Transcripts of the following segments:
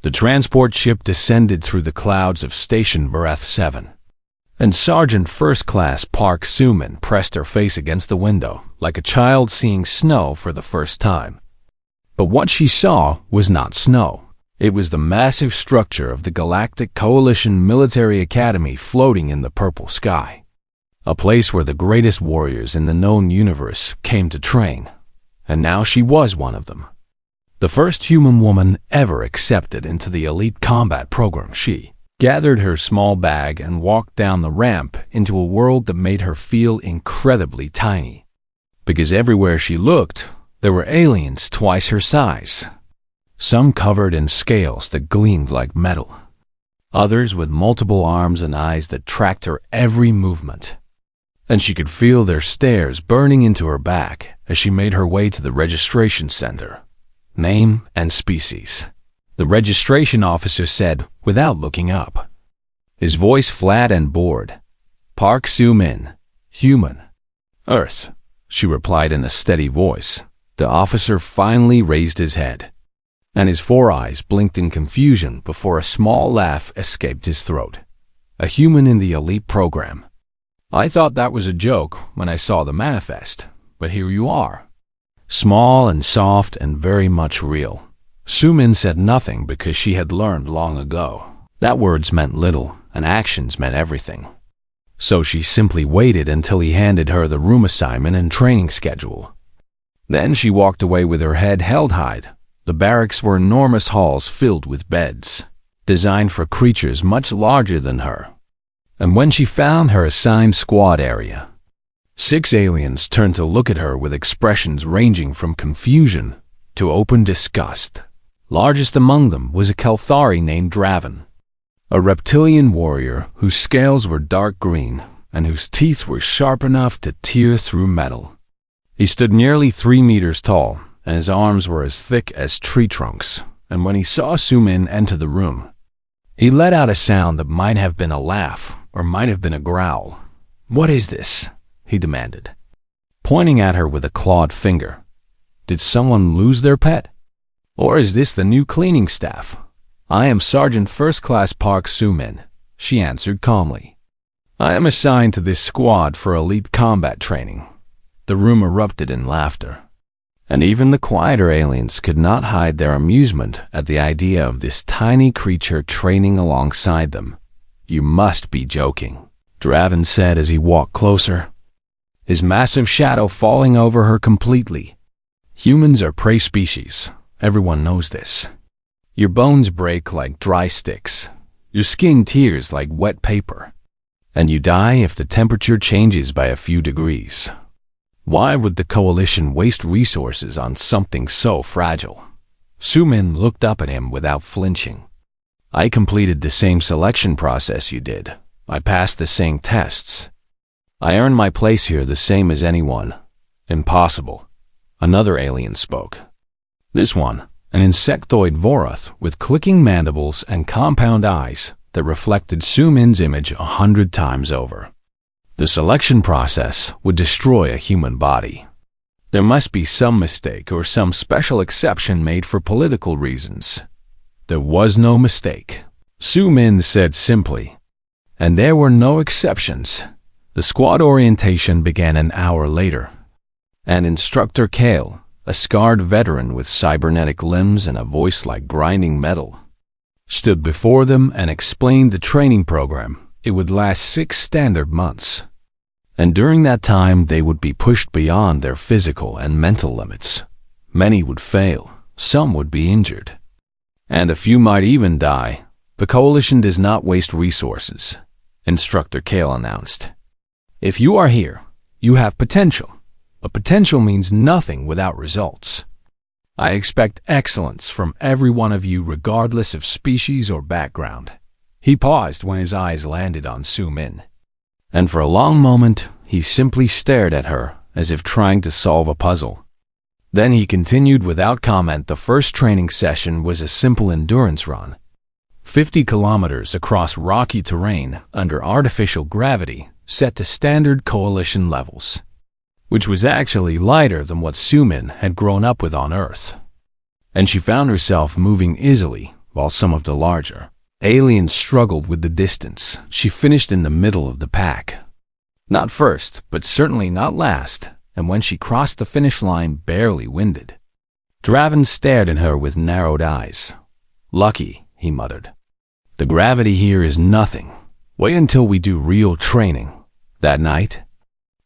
The transport ship descended through the clouds of Station Vareth 7, and Sergeant First Class Park Soo-min pressed her face against the window like a child seeing snow for the first time. But what she saw was not snow. It was the massive structure of the Galactic Coalition Military Academy floating in the purple sky, a place where the greatest warriors in the known universe came to train, and now she was one of them. The first human woman ever accepted into the elite combat program. She gathered her small bag and walked down the ramp into a world that made her feel incredibly tiny, because everywhere she looked, there were aliens twice her size. Some covered in scales that gleamed like metal, others with multiple arms and eyes that tracked her every movement. And she could feel their stares burning into her back as she made her way to the registration center. Name and species, the registration officer said without looking up, his voice flat and bored. Park Soo-min, human. Earth, she replied in a steady voice. The officer finally raised his head, and his four eyes blinked in confusion before a small laugh escaped his throat. A human in the elite program. I thought that was a joke when I saw the manifest, but here you are. Small and soft and very much real. Soo-min said nothing because she had learned long ago that words meant little and actions meant everything. So she simply waited until he handed her the room assignment and training schedule. Then she walked away with her head held high. The barracks were enormous halls filled with beds, designed for creatures much larger than her. And when she found her assigned squad area, 6 aliens turned to look at her with expressions ranging from confusion to open disgust. Largest among them was a Kelthari named Draven, a reptilian warrior whose scales were dark green and whose teeth were sharp enough to tear through metal. He stood nearly 3 meters tall, and his arms were as thick as tree trunks, and when he saw Soo-min enter the room, he let out a sound that might have been a laugh or might have been a growl. "What is this?" he demanded, pointing at her with a clawed finger. "Did someone lose their pet? Or is this the new cleaning staff?" "I am Sergeant First Class Park Soo-min," she answered calmly. "I am assigned to this squad for elite combat training." The room erupted in laughter, and even the quieter aliens could not hide their amusement at the idea of this tiny creature training alongside them. "You must be joking," Draven said as he walked closer, his massive shadow falling over her completely. "Humans are prey species. Everyone knows this. Your bones break like dry sticks. Your skin tears like wet paper. And you die if the temperature changes by a few degrees. Why would the Coalition waste resources on something so fragile?" Soo-min looked up at him without flinching. "I completed the same selection process you did. I passed the same tests. I earned my place here the same as anyone." "Impossible." Another alien spoke. This one, an insectoid Vorath with clicking mandibles and compound eyes that reflected Soo-min's image 100 times over. "The selection process would destroy a human body. There must be some mistake or some special exception made for political reasons." "There was no mistake," Soo-min said simply. "And there were no exceptions." The squad orientation began an hour later, and Instructor Kale, a scarred veteran with cybernetic limbs and a voice like grinding metal, stood before them and explained the training program. It would last 6 standard months, and during that time they would be pushed beyond their physical and mental limits. Many would fail, some would be injured, and a few might even die. "The Coalition does not waste resources," Instructor Kale announced. "If you are here, you have potential. But potential means nothing without results. I expect excellence from every one of you regardless of species or background." He paused when his eyes landed on Soo-min, and for a long moment he simply stared at her as if trying to solve a puzzle. Then he continued without comment. The first training session was a simple endurance run. 50 kilometers across rocky terrain under artificial gravity set to standard Coalition levels, which was actually lighter than what Soo-min had grown up with on Earth. And she found herself moving easily, while some of the larger aliens struggled with the distance. She finished in the middle of the pack. Not first, but certainly not last, and when she crossed the finish line, barely winded. Draven stared at her with narrowed eyes. "Lucky," he muttered. "The gravity here is nothing. Wait until we do real training." That night,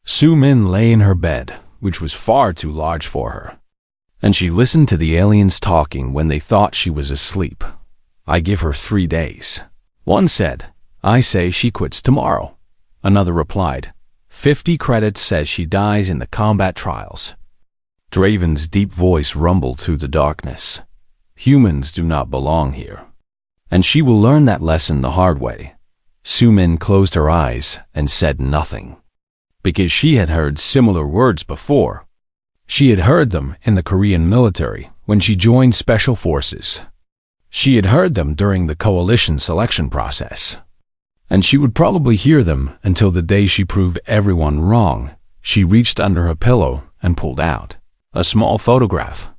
Su-min lay in her bed, which was far too large for her, and she listened to the aliens talking when they thought she was asleep. "I give her 3 days." One said, "I say she quits tomorrow." Another replied, 50 credits says she dies in the combat trials." Draven's deep voice rumbled through the darkness. "Humans do not belong here, and she will learn that lesson the hard way." Su-min closed her eyes and said nothing, because she had heard similar words before. She had heard them in the Korean military when she joined Special Forces. She had heard them during the coalition selection process. And she would probably hear them until the day she proved everyone wrong. She reached under her pillow and pulled out a small photograph,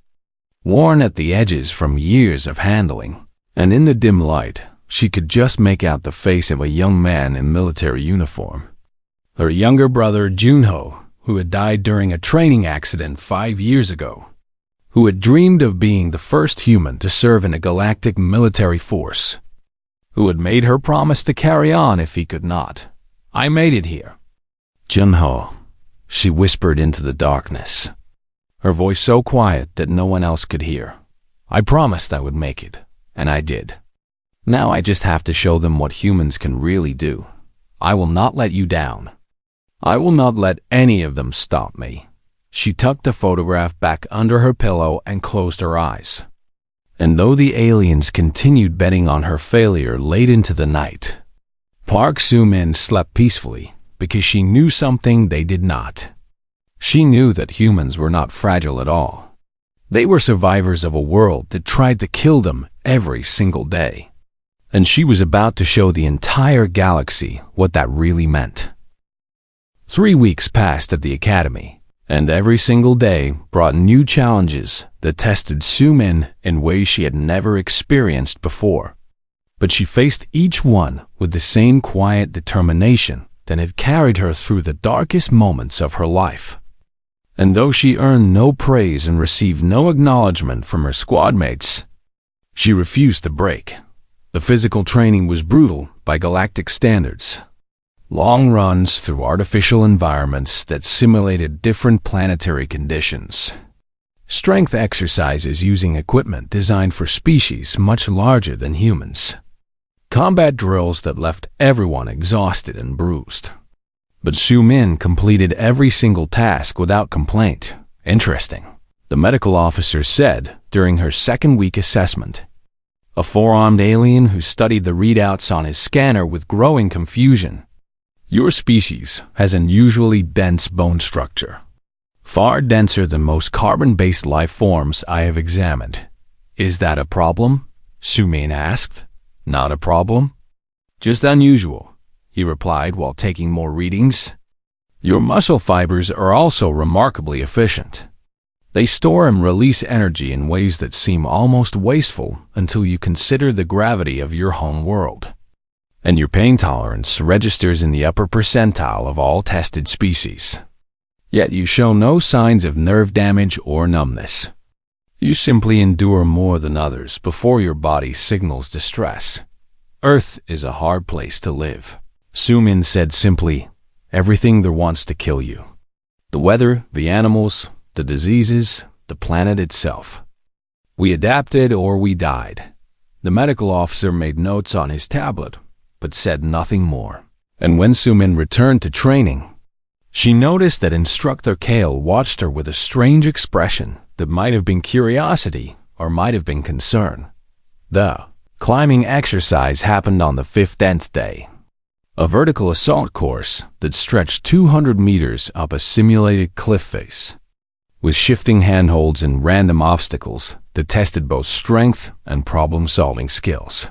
worn at the edges from years of handling, and in the dim light, she could just make out the face of a young man in military uniform. Her younger brother, Junho, who had died during a training accident 5 years ago, who had dreamed of being the first human to serve in a galactic military force, who had made her promise to carry on if he could not. "I made it here." "Junho," she whispered into the darkness, her voice so quiet that no one else could hear. "I promised I would make it, and I did. Now I just have to show them what humans can really do. I will not let you down. I will not let any of them stop me." She tucked the photograph back under her pillow and closed her eyes. And though the aliens continued betting on her failure late into the night, Park Su-min slept peacefully because she knew something they did not. She knew that humans were not fragile at all. They were survivors of a world that tried to kill them every single day. And she was about to show the entire galaxy what that really meant. 3 weeks passed at the academy, and every single day brought new challenges that tested Su-min in ways she had never experienced before. But she faced each one with the same quiet determination that had carried her through the darkest moments of her life. And though she earned no praise and received no acknowledgement from her squad mates, she refused to break. The physical training was brutal by galactic standards. Long runs through artificial environments that simulated different planetary conditions. Strength exercises using equipment designed for species much larger than humans. Combat drills that left everyone exhausted and bruised. But Su-min completed every single task without complaint. Interesting, the medical officer said during her second-week assessment. A four-armed alien who studied the readouts on his scanner with growing confusion. "Your species has an unusually dense bone structure, far denser than most carbon-based life forms I have examined. Is that a problem?" Su-min asked. "Not a problem. Just unusual," he replied while taking more readings. "Your muscle fibers are also remarkably efficient. They store and release energy in ways that seem almost wasteful until you consider the gravity of your home world. And your pain tolerance registers in the upper percentile of all tested species. Yet you show no signs of nerve damage or numbness. You simply endure more than others before your body signals distress. Earth is a hard place to live." Su-min said simply, "Everything there wants to kill you. The weather, the animals, the diseases, the planet itself. We adapted or we died." The medical officer made notes on his tablet, but said nothing more. And when Su-min returned to training, she noticed that Instructor Kale watched her with a strange expression that might have been curiosity or might have been concern. The climbing exercise happened on the 15th day, a vertical assault course that stretched 200 meters up a simulated cliff face, with shifting handholds and random obstacles that tested both strength and problem-solving skills.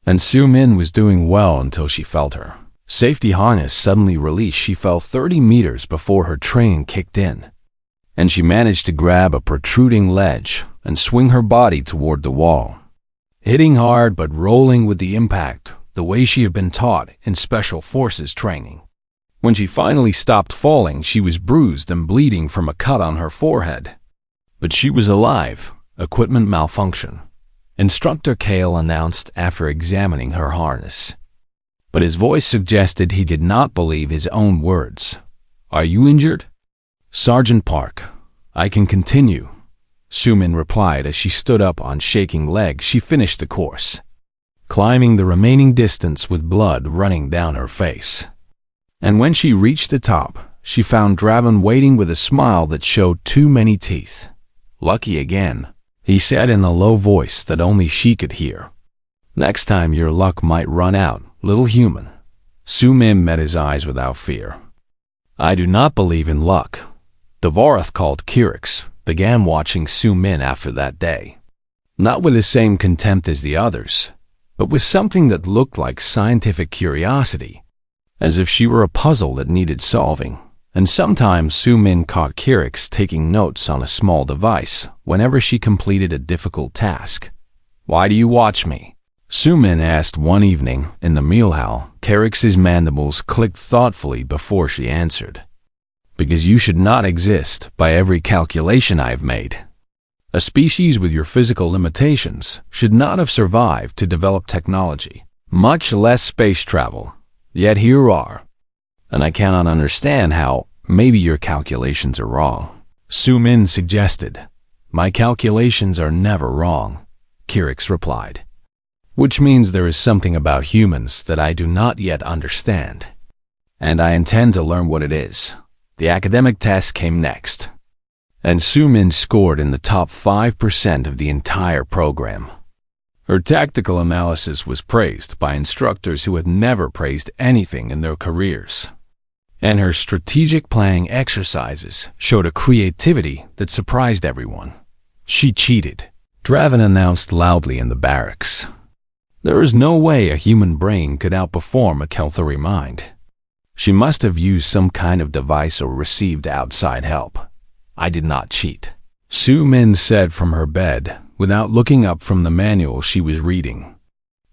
And Su-min was doing well until she felt her safety harness suddenly released. She fell 30 meters before her training kicked in, and she managed to grab a protruding ledge and swing her body toward the wall. hitting hard but rolling with the impact, the way she had been taught in Special Forces training. When she finally stopped falling, she was bruised and bleeding from a cut on her forehead. But she was alive. Equipment malfunction, Instructor Kale announced after examining her harness. But his voice suggested he did not believe his own words. Are you injured? Sergeant Park, I can continue. Sumin replied as she stood up on shaking legs. She finished the course, climbing the remaining distance with blood running down her face. And when she reached the top, she found Draven waiting with a smile that showed too many teeth. Lucky again, he said in a low voice that only she could hear. Next time your luck might run out, little human. Sumin met his eyes without fear. I do not believe in luck. Dvorath called Kirix began watching Sumin after that day. Not with the same contempt as the others, but with something that looked like scientific curiosity, as if she were a puzzle that needed solving. And sometimes Sumin caught Kirix taking notes on a small device whenever she completed a difficult task. Why do you watch me? Sumin asked one evening in the meal hall. Kirix's mandibles clicked thoughtfully before she answered. Because you should not exist by every calculation I have made. A species with your physical limitations should not have survived to develop technology, much less space travel. Yet here you are. And I cannot understand how. Maybe your calculations are wrong. Sumin suggested. My calculations are never wrong, Kirix replied. Which means there is something about humans that I do not yet understand. And I intend to learn what it is. The academic test came next. And Sumin scored in the top 5% of the entire program. Her tactical analysis was praised by instructors who had never praised anything in their careers. And her strategic planning exercises showed a creativity that surprised everyone. She cheated, Draven announced loudly in the barracks. There is no way a human brain could outperform a Kelthari mind. She must have used some kind of device or received outside help. I did not cheat, Sumin said from her bed, without looking up from the manual she was reading.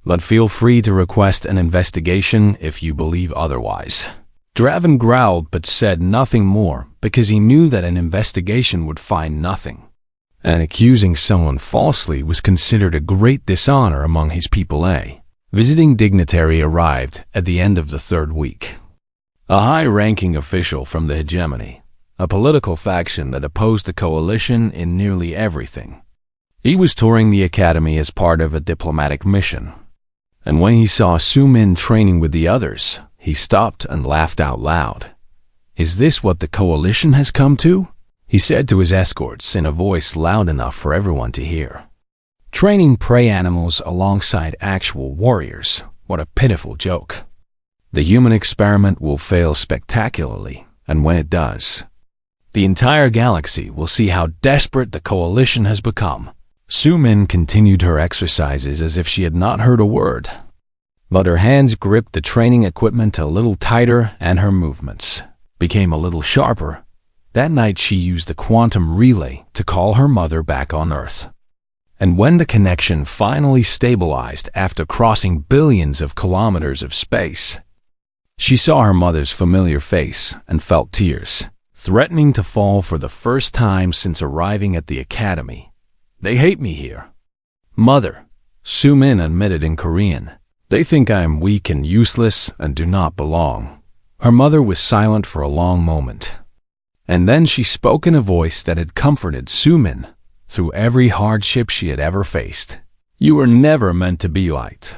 But feel free to request an investigation if you believe otherwise. Draven growled but said nothing more because he knew that an investigation would find nothing. And accusing someone falsely was considered a great dishonor among his people. A visiting dignitary arrived at the end of the third week. A high-ranking official from the hegemony, a political faction that opposed the coalition in nearly everything. He was touring the academy as part of a diplomatic mission. And when he saw Sumin training with the others, he stopped and laughed out loud. Is this what the coalition has come to? He said to his escorts in a voice loud enough for everyone to hear. Training prey animals alongside actual warriors. What a pitiful joke. The human experiment will fail spectacularly, and when it does, the entire galaxy will see how desperate the coalition has become. Sumin continued her exercises as if she had not heard a word. But her hands gripped the training equipment a little tighter and her movements became a little sharper. That night she used the quantum relay to call her mother back on Earth. And when the connection finally stabilized after crossing billions of kilometers of space, she saw her mother's familiar face and felt tears, threatening to fall for the first time since arriving at the academy. They hate me here. Mother, Sumin admitted in Korean. They think I am weak and useless and do not belong. Her mother was silent for a long moment. And then she spoke in a voice that had comforted Sumin through every hardship she had ever faced. You were never meant to be liked.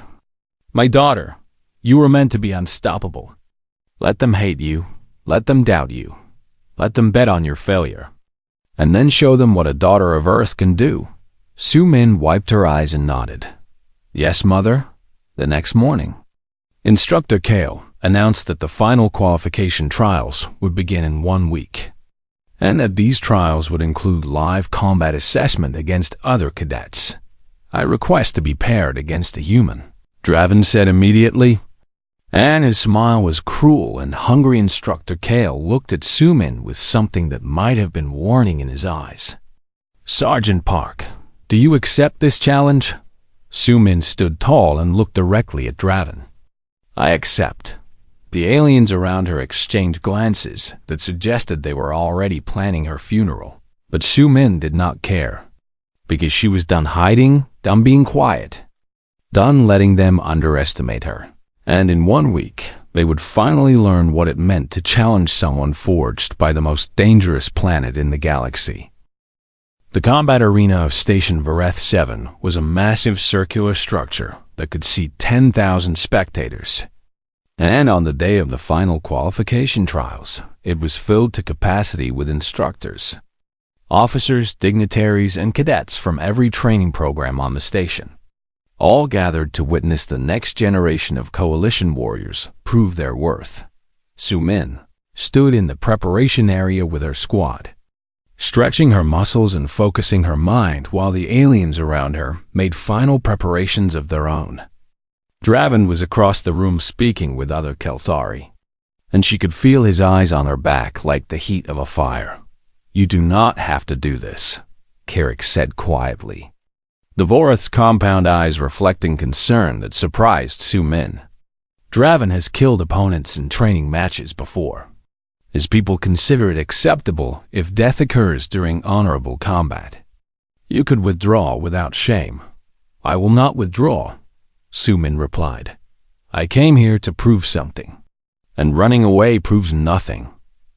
My daughter, you were meant to be unstoppable. Let them hate you. Let them doubt you. Let them bet on your failure. And then show them what a daughter of Earth can do. Sumin wiped her eyes and nodded. Yes, Mother. The next morning, Instructor Kale announced that the final qualification trials would begin in 1 week, and that these trials would include live combat assessment against other cadets. I request to be paired against a human, Draven said immediately. And his smile was cruel, and hungry Instructor Kale looked at Sumin with something that might have been warning in his eyes. Sergeant Park, do you accept this challenge? Su-min stood tall and looked directly at Draven. "I accept." The aliens around her exchanged glances that suggested they were already planning her funeral. But Su-min did not care, because she was done hiding, done being quiet, done letting them underestimate her. And in 1 week, they would finally learn what it meant to challenge someone forged by the most dangerous planet in the galaxy. The combat arena of Station Vareth 7 was a massive circular structure that could seat 10,000 spectators. And on the day of the final qualification trials, it was filled to capacity with instructors, officers, dignitaries, and cadets from every training program on the station, all gathered to witness the next generation of coalition warriors prove their worth. Su-min stood in the preparation area with her squad, stretching her muscles and focusing her mind while the aliens around her made final preparations of their own. Draven was across the room speaking with other Kelthari, and she could feel his eyes on her back like the heat of a fire. "You do not have to do this," Kirik said quietly, the Voreth's compound eyes reflecting concern that surprised Su-min. Draven has killed opponents in training matches before. His people consider it acceptable if death occurs during honorable combat. "You could withdraw without shame." "I will not withdraw," Su-min replied. "I came here to prove something, and running away proves nothing."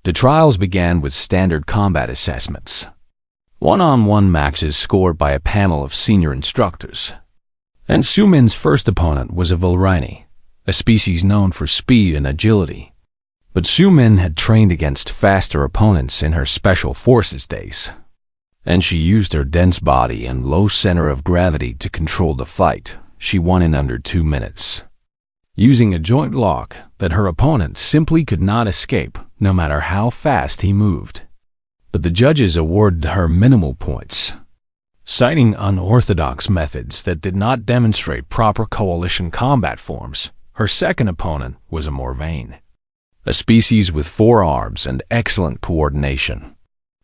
The trials began with standard combat assessments. One-on-one matches scored by a panel of senior instructors. And Su-min's first opponent was a Vilrini, a species known for speed and agility. But Su-min had trained against faster opponents in her Special Forces days, and she used her dense body and low center of gravity to control the fight. She won in under 2 minutes, using a joint lock that her opponent simply could not escape, no matter how fast he moved. But the judges awarded her minimal points, citing unorthodox methods that did not demonstrate proper coalition combat forms. Her second opponent was a Morvain, a species with 4 arms and excellent coordination.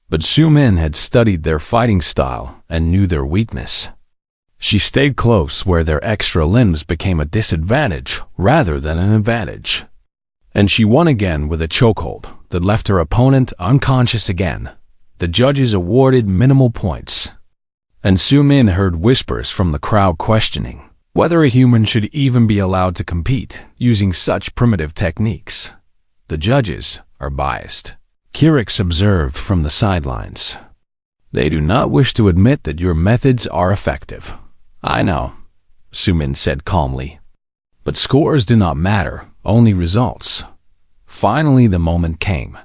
But Su-min had studied their fighting style and knew their weakness. She stayed close where their extra limbs became a disadvantage rather than an advantage. And she won again with a chokehold that left her opponent unconscious again. The judges awarded minimal points, and Su-min heard whispers from the crowd questioning whether a human should even be allowed to compete using such primitive techniques. "The judges are biased," Kirik observed from the sidelines. "They do not wish to admit that your methods are effective." "I know," Su-min said calmly. "But scores do not matter, only results." Finally, the moment came.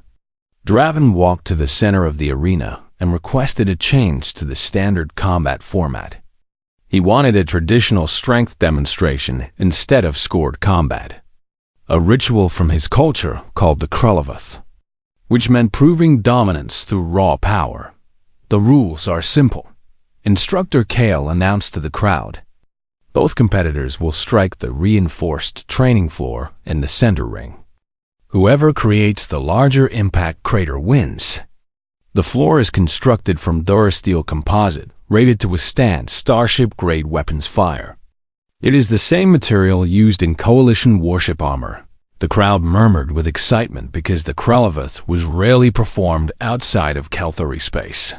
Draven walked to the center of the arena and requested a change to the standard combat format. He wanted a traditional strength demonstration instead of scored combat, a ritual from his culture called the Krulavoth, which meant proving dominance through raw power. "The rules are simple," Instructor Kale announced to the crowd. "Both competitors will strike the reinforced training floor in the center ring. Whoever creates the larger impact crater wins. The floor is constructed from Durasteel composite, rated to withstand starship-grade weapons fire. It is the same material used in coalition warship armor." The crowd murmured with excitement because the Krulavoth was rarely performed outside of Kelthari space,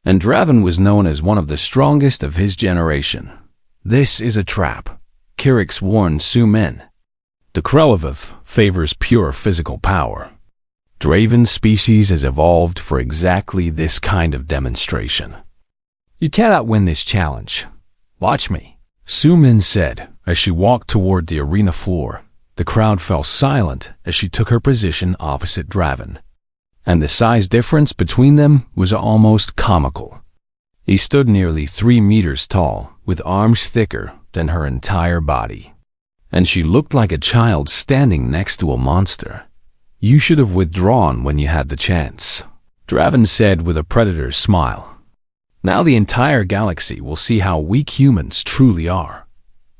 and Draven was known as one of the strongest of his generation. "This is a trap," Kirik warned Su-min. "The Krulavoth favors pure physical power. Draven's species has evolved for exactly this kind of demonstration. You cannot win this challenge. Watch me," Su-min said as she walked toward the arena floor. The crowd fell silent as she took her position opposite Draven, and the size difference between them was almost comical. He stood nearly 3 meters tall, with arms thicker than her entire body, and she looked like a child standing next to a monster. "You should have withdrawn when you had the chance," Draven said with a predator's smile. "Now the entire galaxy will see how weak humans truly are."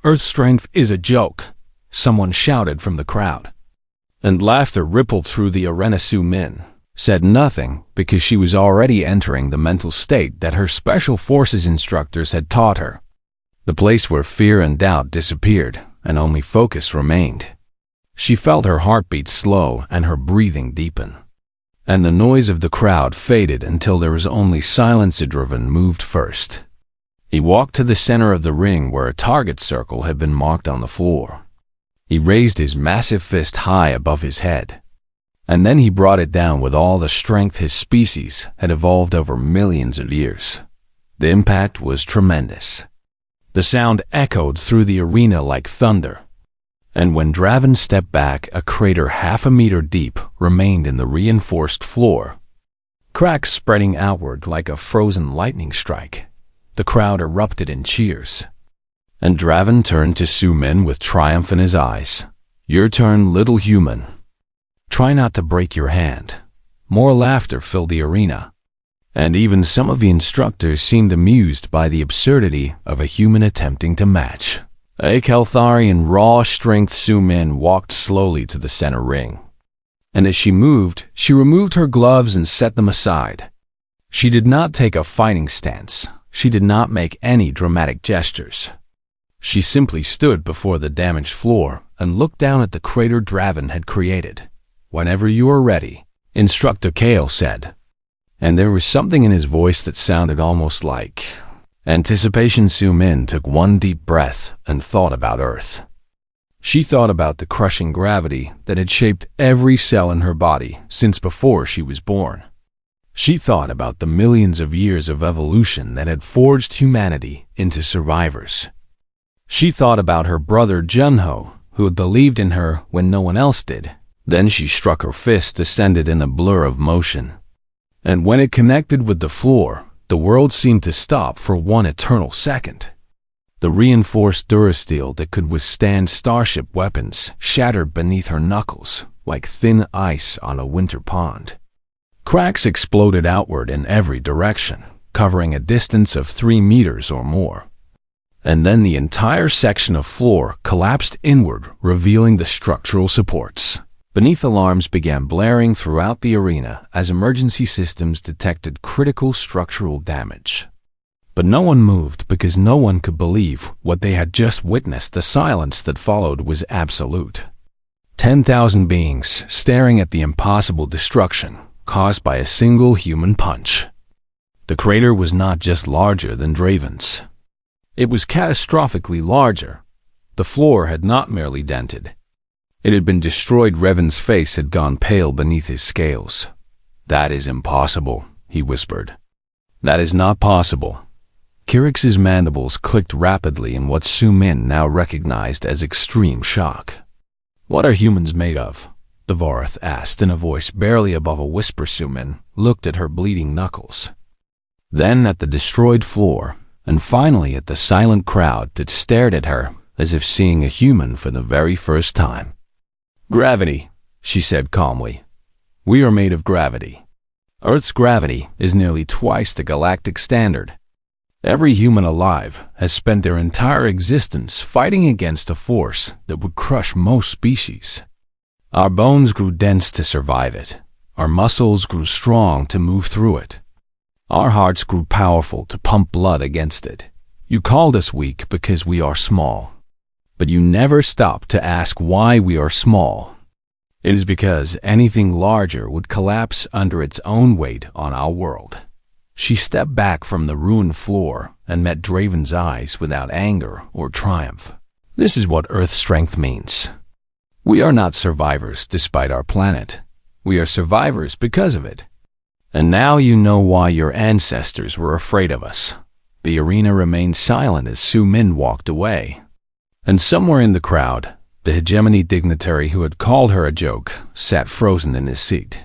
"Earth strength is a joke," someone shouted from the crowd, and laughter rippled through the arena. Su-min said nothing because she was already entering the mental state that her special forces instructors had taught her. The place where fear and doubt disappeared and only focus remained. She felt her heartbeat slow and her breathing deepen. And the noise of the crowd faded until there was only silence. Driven moved first. He walked to the center of the ring where a target circle had been marked on the floor. He raised his massive fist high above his head. And then he brought it down with all the strength his species had evolved over millions of years. The impact was tremendous. The sound echoed through the arena like thunder. And when Draven stepped back, a crater half a meter deep remained in the reinforced floor, cracks spreading outward like a frozen lightning strike. The crowd erupted in cheers. And Draven turned to Su-Min with triumph in his eyes. "Your turn, little human. Try not to break your hand." More laughter filled the arena. And even some of the instructors seemed amused by the absurdity of a human attempting to match. A Keltharian raw strength Su-Min walked slowly to the center ring. And as she moved, she removed her gloves and set them aside. She did not take a fighting stance. She did not make any dramatic gestures. She simply stood before the damaged floor and looked down at the crater Draven had created. "Whenever you are ready," Instructor Kale said. And there was something in his voice that sounded almost like anticipation. Su-Min took one deep breath and thought about Earth. She thought about the crushing gravity that had shaped every cell in her body since before she was born. She thought about the millions of years of evolution that had forged humanity into survivors. She thought about her brother Junho, who had believed in her when no one else did. Then she struck her fist, descended in a blur of motion. And when it connected with the floor, the world seemed to stop for one eternal second. The reinforced durasteel that could withstand starship weapons shattered beneath her knuckles like thin ice on a winter pond. Cracks exploded outward in every direction, covering a distance of 3 meters or more. And then the entire section of floor collapsed inward, revealing the structural supports. Beneath, alarms began blaring throughout the arena as emergency systems detected critical structural damage. But no one moved because no one could believe what they had just witnessed. The silence that followed was absolute. 10,000 beings staring at the impossible destruction caused by a single human punch. The crater was not just larger than Draven's. It was catastrophically larger. The floor had not merely dented. It had been destroyed. Revan's face had gone pale beneath his scales. "That is impossible," he whispered. "That is not possible." Kirix's mandibles clicked rapidly in what Su-Min now recognized as extreme shock. "What are humans made of?" Dvorath asked in a voice barely above a whisper. Su-Min looked at her bleeding knuckles, then at the destroyed floor, and finally at the silent crowd that stared at her as if seeing a human for the very first time. "Gravity," she said calmly. "We are made of gravity. Earth's gravity is nearly twice the galactic standard. Every human alive has spent their entire existence fighting against a force that would crush most species. Our bones grew dense to survive it. Our muscles grew strong to move through it. Our hearts grew powerful to pump blood against it. You called us weak because we are small. But you never stopped to ask why we are small. It is because anything larger would collapse under its own weight on our world." She stepped back from the ruined floor and met Draven's eyes without anger or triumph. "This is what Earth's strength means. We are not survivors despite our planet. We are survivors because of it. And now you know why your ancestors were afraid of us." The arena remained silent as Su-Min walked away. And somewhere in the crowd, the hegemony dignitary who had called her a joke sat frozen in his seat,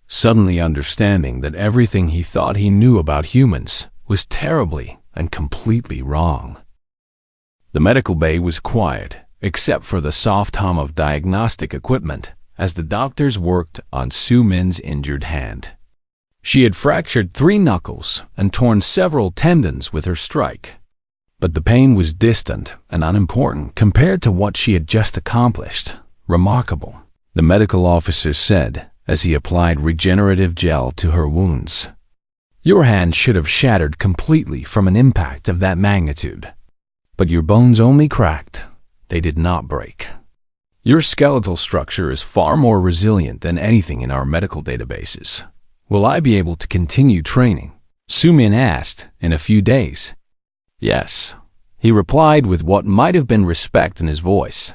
suddenly understanding that everything he thought he knew about humans was terribly and completely wrong. The medical bay was quiet, except for the soft hum of diagnostic equipment as the doctors worked on Su-Min's injured hand. She had fractured 3 knuckles and torn several tendons with her strike. But the pain was distant and unimportant compared to what she had just accomplished. "Remarkable," the medical officer said as he applied regenerative gel to her wounds. "Your hand should have shattered completely from an impact of that magnitude." But your bones only cracked. They did not break. Your skeletal structure is far more resilient than anything in our medical databases. Will I be able to continue training? Sumin asked in a few days. Yes, he replied with what might have been respect in his voice.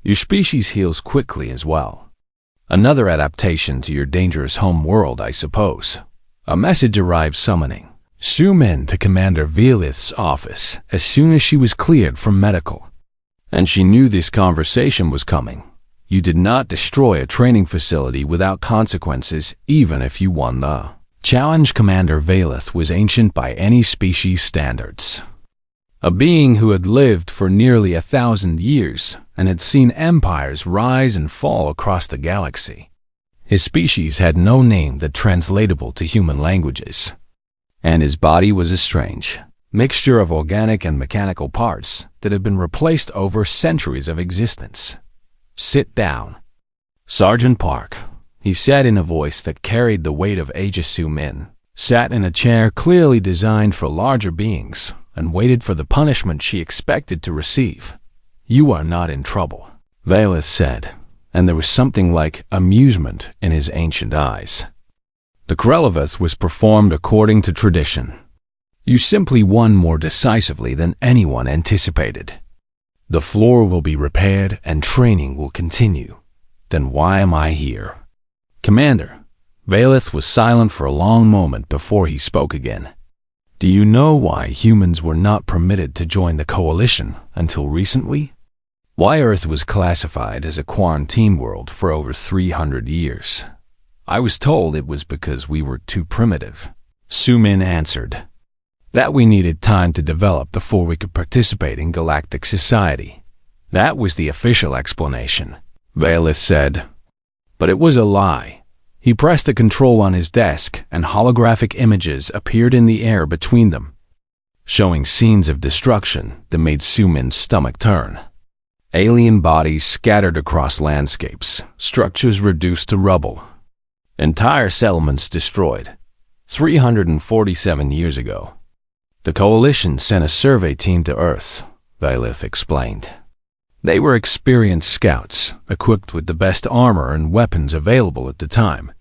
Your species heals quickly as well. Another adaptation to your dangerous home world, I suppose. A message arrived summoning Sumin to Commander Velith's office as soon as she was cleared from medical. And she knew this conversation was coming. You did not destroy a training facility without consequences, even if you won the challenge. Commander Velith was ancient by any species standards. A being who had lived for nearly 1,000 years and had seen empires rise and fall across the galaxy. His species had no name that translatable to human languages. And his body was a strange mixture of organic and mechanical parts that had been replaced over centuries of existence. Sit down. Sergeant Park, he said in a voice that carried the weight of ages. Sumin sat in a chair clearly designed for larger beings and waited for the punishment she expected to receive. You are not in trouble, Velith said, and there was something like amusement in his ancient eyes. The Krelevith was performed according to tradition. You simply won more decisively than anyone anticipated. The floor will be repaired and training will continue. Then why am I here? Commander, Velith was silent for a long moment before he spoke again. Do you know why humans were not permitted to join the coalition until recently? Why Earth was classified as a quarantine world for over 300 years? I was told it was because we were too primitive. Sumin answered. That we needed time to develop before we could participate in galactic society. That was the official explanation, Velith said. But it was a lie. He pressed a control on his desk, and holographic images appeared in the air between them, showing scenes of destruction that made Sumin's stomach turn. Alien bodies scattered across landscapes, structures reduced to rubble, entire settlements destroyed. 347 years ago. The Coalition sent a survey team to Earth, Velith explained. They were experienced scouts, equipped with the best armor and weapons available at the time.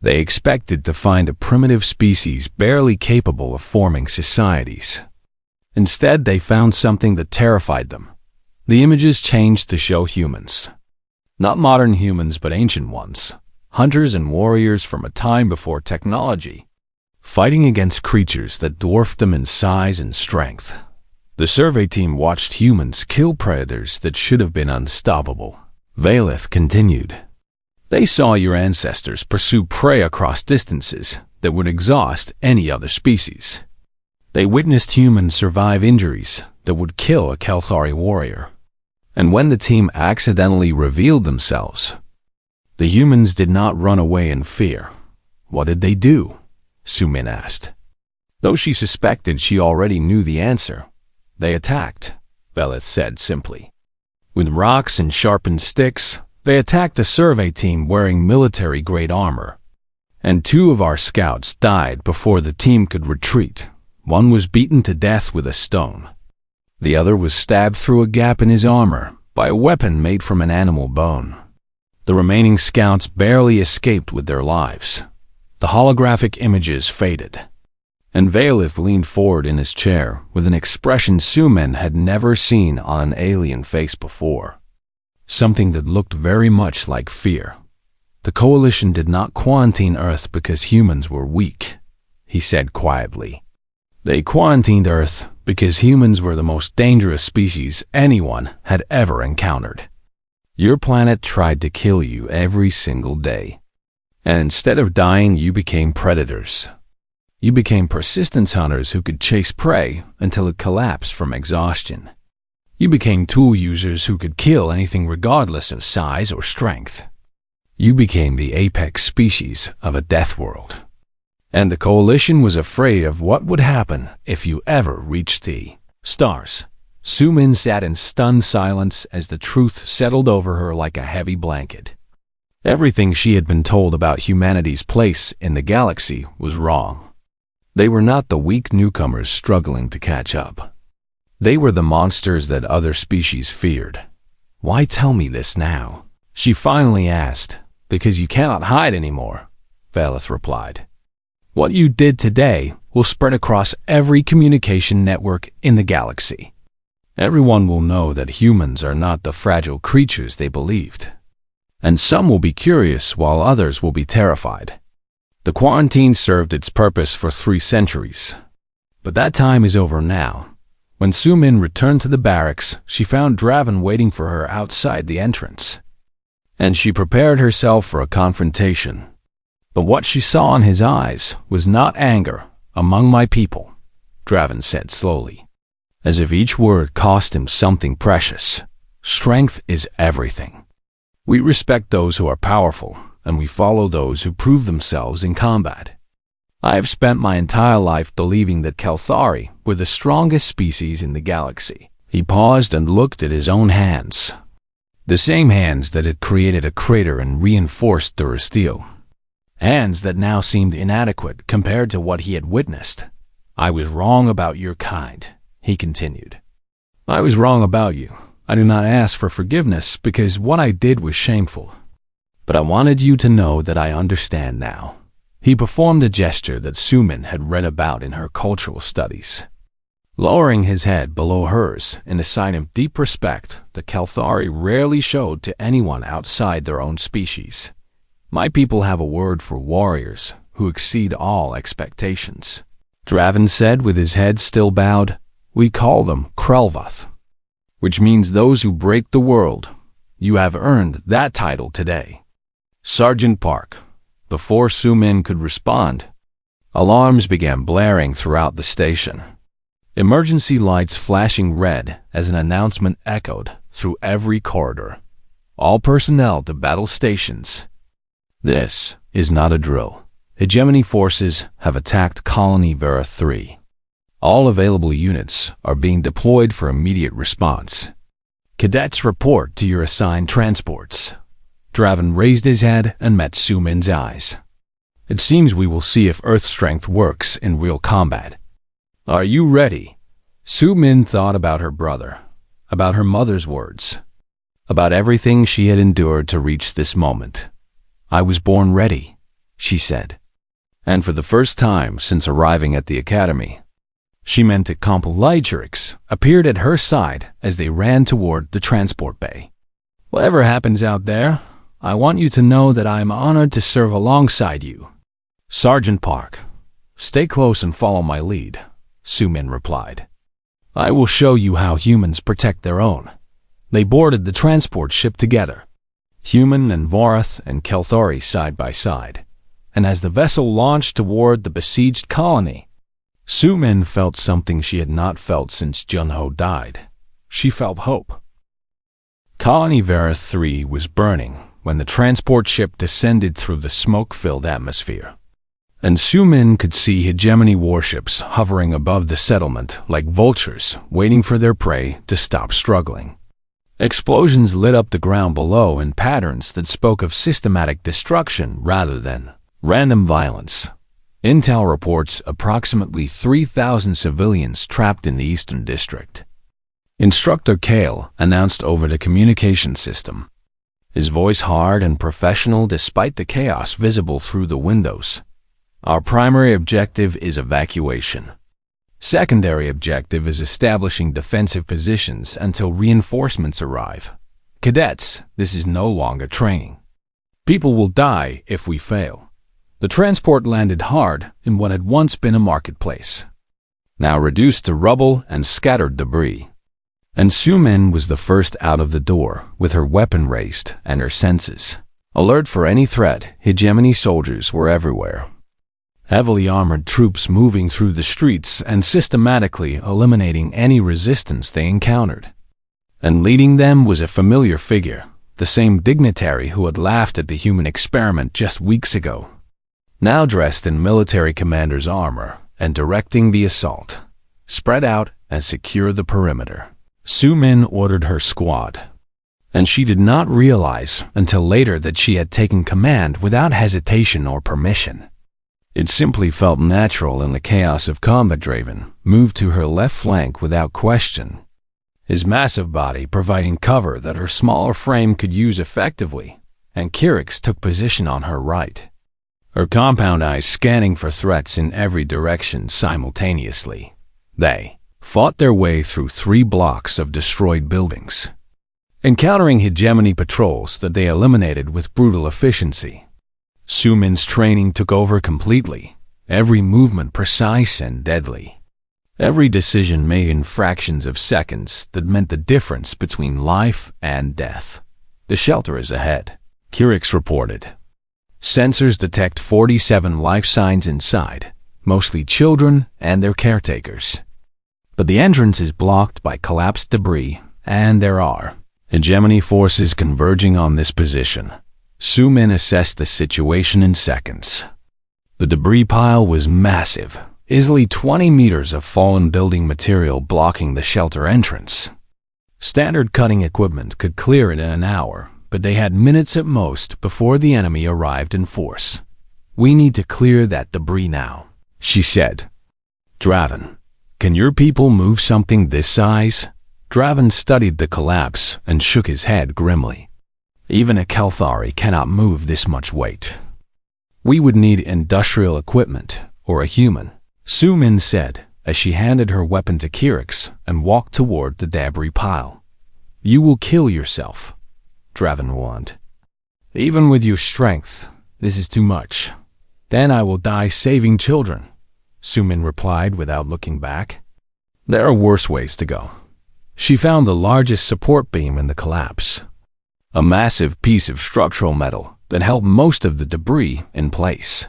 They expected to find a primitive species barely capable of forming societies. Instead, they found something that terrified them. The images changed to show humans. Not modern humans, but ancient ones. Hunters and warriors from a time before technology, fighting against creatures that dwarfed them in size and strength. The survey team watched humans kill predators that should have been unstoppable. Velith continued. They saw your ancestors pursue prey across distances that would exhaust any other species. They witnessed humans survive injuries that would kill a Kelthari warrior. And when the team accidentally revealed themselves, the humans did not run away in fear. What did they do? Sumin asked. Though she suspected she already knew the answer, they attacked, Velith said simply. With rocks and sharpened sticks, they attacked a survey team wearing military-grade armor. And 2 of our scouts died before the team could retreat. One was beaten to death with a stone. The other was stabbed through a gap in his armor by a weapon made from an animal bone. The remaining scouts barely escaped with their lives. The holographic images faded, and Velith leaned forward in his chair with an expression Sumin had never seen on an alien face before. Something that looked very much like fear. The Coalition did not quarantine Earth because humans were weak, he said quietly. They quarantined Earth because humans were the most dangerous species anyone had ever encountered. Your planet tried to kill you every single day. And instead of dying, you became predators. You became persistence hunters who could chase prey until it collapsed from exhaustion. You became tool users who could kill anything regardless of size or strength. You became the apex species of a death world. And the Coalition was afraid of what would happen if you ever reached the stars. Sumin sat in stunned silence as the truth settled over her like a heavy blanket. Everything she had been told about humanity's place in the galaxy was wrong. They were not the weak newcomers struggling to catch up. They were the monsters that other species feared. "Why tell me this now?" she finally asked. "Because you cannot hide anymore," Valeth replied. "What you did today will spread across every communication network in the galaxy. Everyone will know that humans are not the fragile creatures they believed. And some will be curious while others will be terrified. The quarantine served its purpose for 3 centuries. But that time is over now." When Su-min returned to the barracks, she found Draven waiting for her outside the entrance. And she prepared herself for a confrontation. But what she saw in his eyes was not anger. "Among my people," Draven said slowly, as if each word cost him something precious. "Strength is everything. We respect those who are powerful, and we follow those who prove themselves in combat. I have spent my entire life believing that Kelthari were the strongest species in the galaxy." He paused and looked at his own hands. The same hands that had created a crater and reinforced Durasteel. Hands that now seemed inadequate compared to what he had witnessed. "I was wrong about your kind," he continued. "I was wrong about you. I do not ask for forgiveness because what I did was shameful. But I wanted you to know that I understand now." He performed a gesture that Su-min had read about in her cultural studies. Lowering his head below hers in a sign of deep respect that Kelthari rarely showed to anyone outside their own species. "My people have a word for warriors who exceed all expectations," Draven said with his head still bowed. "We call them Krelvath, which means those who break the world. You have earned that title today." "Sergeant Park." Before Su-min could respond, alarms began blaring throughout the station. Emergency lights flashing red as an announcement echoed through every corridor. "All personnel to battle stations. This is not a drill. Hegemony forces have attacked Colony Vera 3. All available units are being deployed for immediate response. Cadets report to your assigned transports." Draven raised his head and met Su-min's eyes. "It seems we will see if Earth strength works in real combat. Are you ready?" Su-min thought about her brother, about her mother's words, about everything she had endured to reach this moment. "I was born ready," she said. And for the first time since arriving at the academy, she meant it. Comp-Lygerix appeared at her side as they ran toward the transport bay. "Whatever happens out there, I want you to know that I am honored to serve alongside you." "Sergeant Park, stay close and follow my lead," Su-min replied. "I will show you how humans protect their own." They boarded the transport ship together, Human and Vorath and Kelthari side by side, and as the vessel launched toward the besieged colony, Su-min felt something she had not felt since Junho died. She felt hope. Colony Vera 3 was burning when the transport ship descended through the smoke-filled atmosphere, and Su-min could see hegemony warships hovering above the settlement like vultures waiting for their prey to stop struggling. Explosions lit up the ground below in patterns that spoke of systematic destruction rather than random violence. Intel reports approximately 3,000 civilians trapped in the Eastern District. Instructor Kale announced over the communication system, his voice hard and professional despite the chaos visible through the windows. "Our primary objective is evacuation. Secondary objective is establishing defensive positions until reinforcements arrive. Cadets, this is no longer training. People will die if we fail." The transport landed hard in what had once been a marketplace, now reduced to rubble and scattered debris. And Su-min was the first out of the door with her weapon raised and her senses alert for any threat. Hegemony soldiers were everywhere, heavily armored troops moving through the streets and systematically eliminating any resistance they encountered. And leading them was a familiar figure, the same dignitary who had laughed at the human experiment just weeks ago, now dressed in military commander's armor and directing the assault. "Spread out and secure the perimeter," Su-min ordered her squad. And she did not realize until later that she had taken command without hesitation or permission. It simply felt natural in the chaos of combat. Draven moved to her left flank without question, his massive body providing cover that her smaller frame could use effectively, and Kirix took position on her right, her compound eyes scanning for threats in every direction simultaneously. They fought their way through 3 blocks of destroyed buildings, encountering hegemony patrols that they eliminated with brutal efficiency. Sumin's training took over completely, every movement precise and deadly. Every decision made in fractions of seconds that meant the difference between life and death. The shelter is ahead, Kirix reported. Sensors detect 47 life signs inside, mostly children and their caretakers. But the entrance is blocked by collapsed debris, and there are hegemony forces converging on this position. Sumin assessed the situation in seconds. The debris pile was massive, easily 20 meters of fallen building material blocking the shelter entrance. Standard cutting equipment could clear it in an hour, but they had minutes at most before the enemy arrived in force. "We need to clear that debris now," she said. "Draven, can your people move something this size?" Draven studied the collapse and shook his head grimly. "Even a Kelthari cannot move this much weight. We would need industrial equipment or a human," Sumin said as she handed her weapon to Kirix and walked toward the debris pile. "You will kill yourself," Draven warned. "Even with your strength, this is too much. Then I will die saving children," Sumin replied without looking back. "There are worse ways to go." She found the largest support beam in the collapse, a massive piece of structural metal that held most of the debris in place.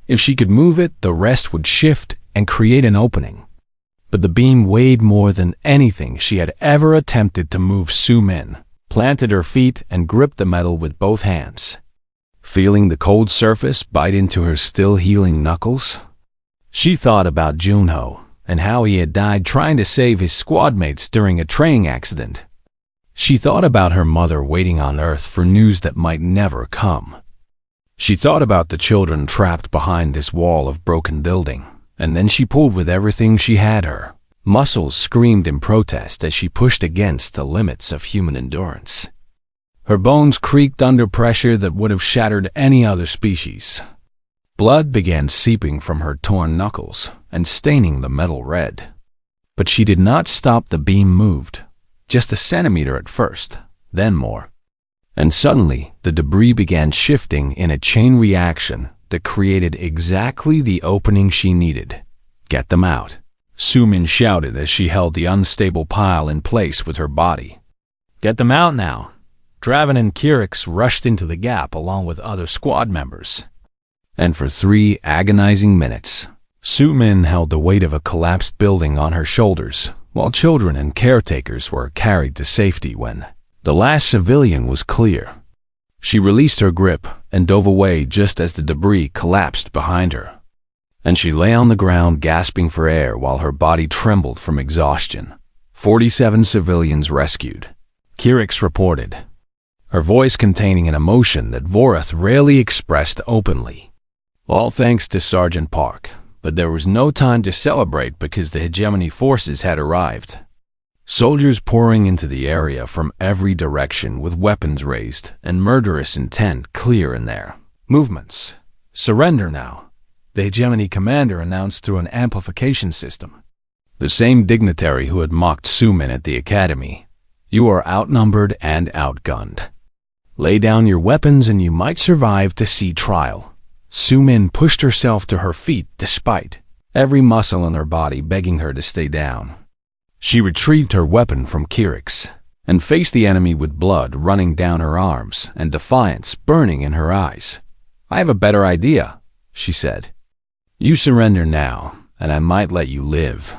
If she could move it, the rest would shift and create an opening. But the beam weighed more than anything she had ever attempted to move. Sumin planted her feet and gripped the metal with both hands, feeling the cold surface bite into her still healing knuckles. She thought about Junho and how he had died trying to save his squad mates during a training accident. She thought about her mother waiting on Earth for news that might never come. She thought about the children trapped behind this wall of broken building, and then she pulled with everything she had. Her muscles screamed in protest as she pushed against the limits of human endurance. Her bones creaked under pressure that would have shattered any other species. Blood began seeping from her torn knuckles and staining the metal red. But she did not stop. The beam moved. Just a centimeter at first, then more. And suddenly, the debris began shifting in a chain reaction that created exactly the opening she needed. "Get them out," Sumin shouted as she held the unstable pile in place with her body. "Get them out now." Draven and Kirix rushed into the gap along with other squad members. And for 3 agonizing minutes, Sumin held the weight of a collapsed building on her shoulders, while children and caretakers were carried to safety. When the last civilian was clear, she released her grip and dove away just as the debris collapsed behind her. And she lay on the ground gasping for air while her body trembled from exhaustion. 47 civilians rescued, Kirix reported, her voice containing an emotion that Vorath rarely expressed openly. All thanks to Sergeant Park. But there was no time to celebrate because the hegemony forces had arrived. Soldiers pouring into the area from every direction with weapons raised and murderous intent clear in their movements. "Surrender now," the hegemony commander announced through an amplification system. The same dignitary who had mocked Sumin at the academy. "You are outnumbered and outgunned. Lay down your weapons and you might survive to see trial." Sumin pushed herself to her feet despite every muscle in her body begging her to stay down. She retrieved her weapon from Kirix and faced the enemy with blood running down her arms and defiance burning in her eyes. "I have a better idea," she said. "You surrender now, and I might let you live."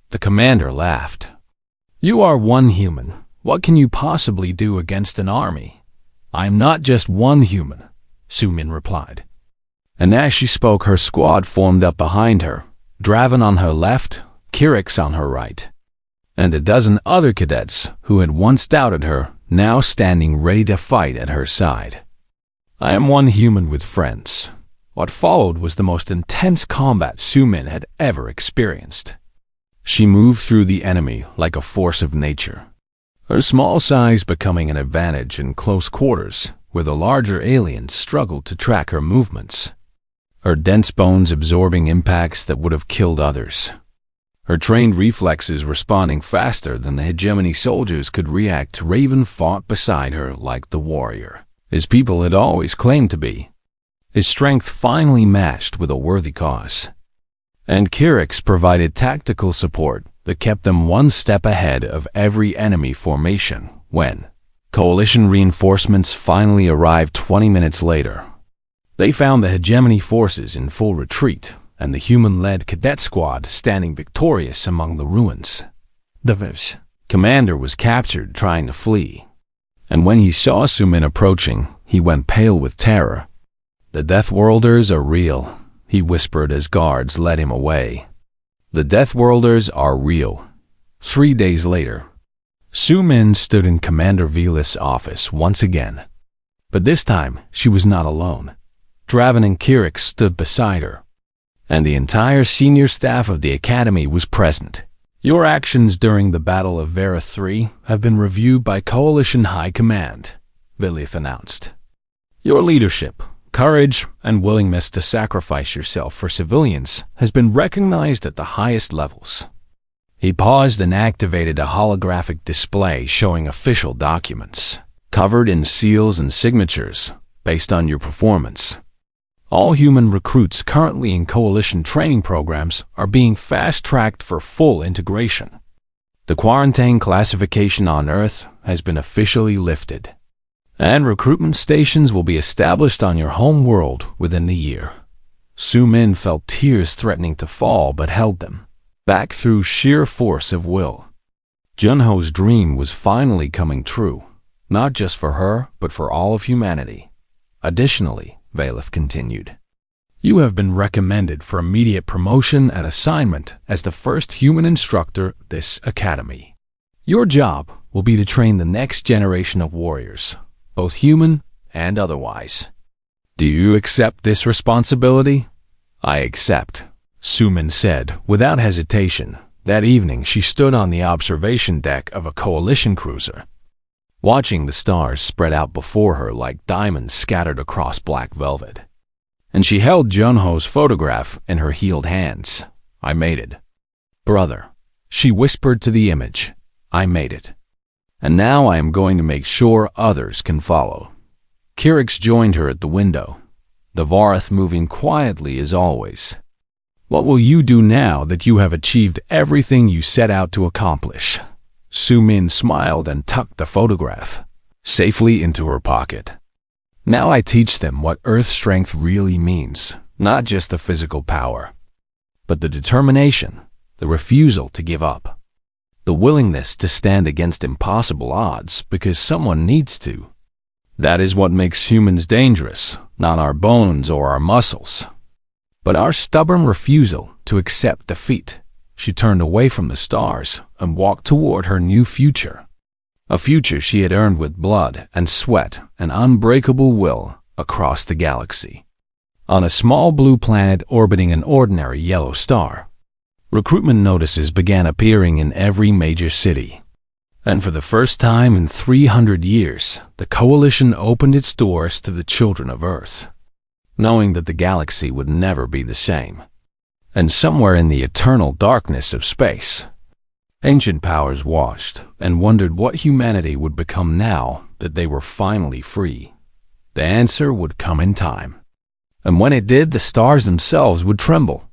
The commander laughed. "You are one human. What can you possibly do against an army?" "I am not just one human," Sumin replied. And as she spoke, her squad formed up behind her, Draven on her left, Kirix on her right, and a dozen other cadets who had once doubted her, now standing ready to fight at her side. "I am one human with friends. What followed was the most intense combat Su-min had ever experienced. She moved through the enemy like a force of nature, her small size becoming an advantage in close quarters, where the larger aliens struggled to track her movements, her dense bones absorbing impacts that would have killed others, her trained reflexes responding faster than the hegemony soldiers could react. Raven fought beside her like the warrior his people had always claimed to be, his strength finally matched with a worthy cause. And Kirix provided tactical support that kept them one step ahead of every enemy formation when coalition reinforcements finally arrived 20 minutes later. They found the hegemony forces in full retreat and the human-led cadet squad standing victorious among the ruins. The commander was captured trying to flee, and when he saw Su-min approaching, he went pale with terror. "The Deathworlders are real," he whispered as guards led him away. "The Deathworlders are real." 3 days later, Su-min stood in Commander Velas' office once again. But this time, she was not alone. Draven and Kirix stood beside her, and the entire senior staff of the Academy was present. "Your actions during the Battle of Vera 3 have been reviewed by Coalition High Command," Velas announced. "Your leadership, courage, and willingness to sacrifice yourself for civilians has been recognized at the highest levels." He paused and activated a holographic display showing official documents, covered in seals and signatures, based on your performance. All human recruits currently in Coalition training programs are being fast-tracked for full integration. The quarantine classification on Earth has been officially lifted, and recruitment stations will be established on your home world within the year. Su-min felt tears threatening to fall but held them back through sheer force of will. Junho's dream was finally coming true, not just for her, but for all of humanity. Additionally, Velas continued, "You have been recommended for immediate promotion and assignment as the first human instructor of this academy. Your job will be to train the next generation of warriors, both human and otherwise. Do you accept this responsibility?" "I accept," Su-min said without hesitation. That evening she stood on the observation deck of a Coalition cruiser, watching the stars spread out before her like diamonds scattered across black velvet. And she held Junho's photograph in her healed hands. "I made it, brother," she whispered to the image. "I made it. And now I am going to make sure others can follow." Kirix joined her at the window, the Vorath moving quietly as always. "What will you do now that you have achieved everything you set out to accomplish?" Su-min smiled and tucked the photograph safely into her pocket. "Now I teach them what Earth strength really means, not just the physical power, but the determination, the refusal to give up, the willingness to stand against impossible odds because someone needs to. That is what makes humans dangerous, not our bones or our muscles, but our stubborn refusal to accept defeat." She turned away from the stars and walked toward her new future, a future she had earned with blood and sweat and unbreakable will across the galaxy. On a small blue planet orbiting an ordinary yellow star, recruitment notices began appearing in every major city. And for the first time in 300 years, the Coalition opened its doors to the children of Earth, knowing that the galaxy would never be the same. And somewhere in the eternal darkness of space, ancient powers watched and wondered what humanity would become now that they were finally free. The answer would come in time. And when it did, the stars themselves would tremble,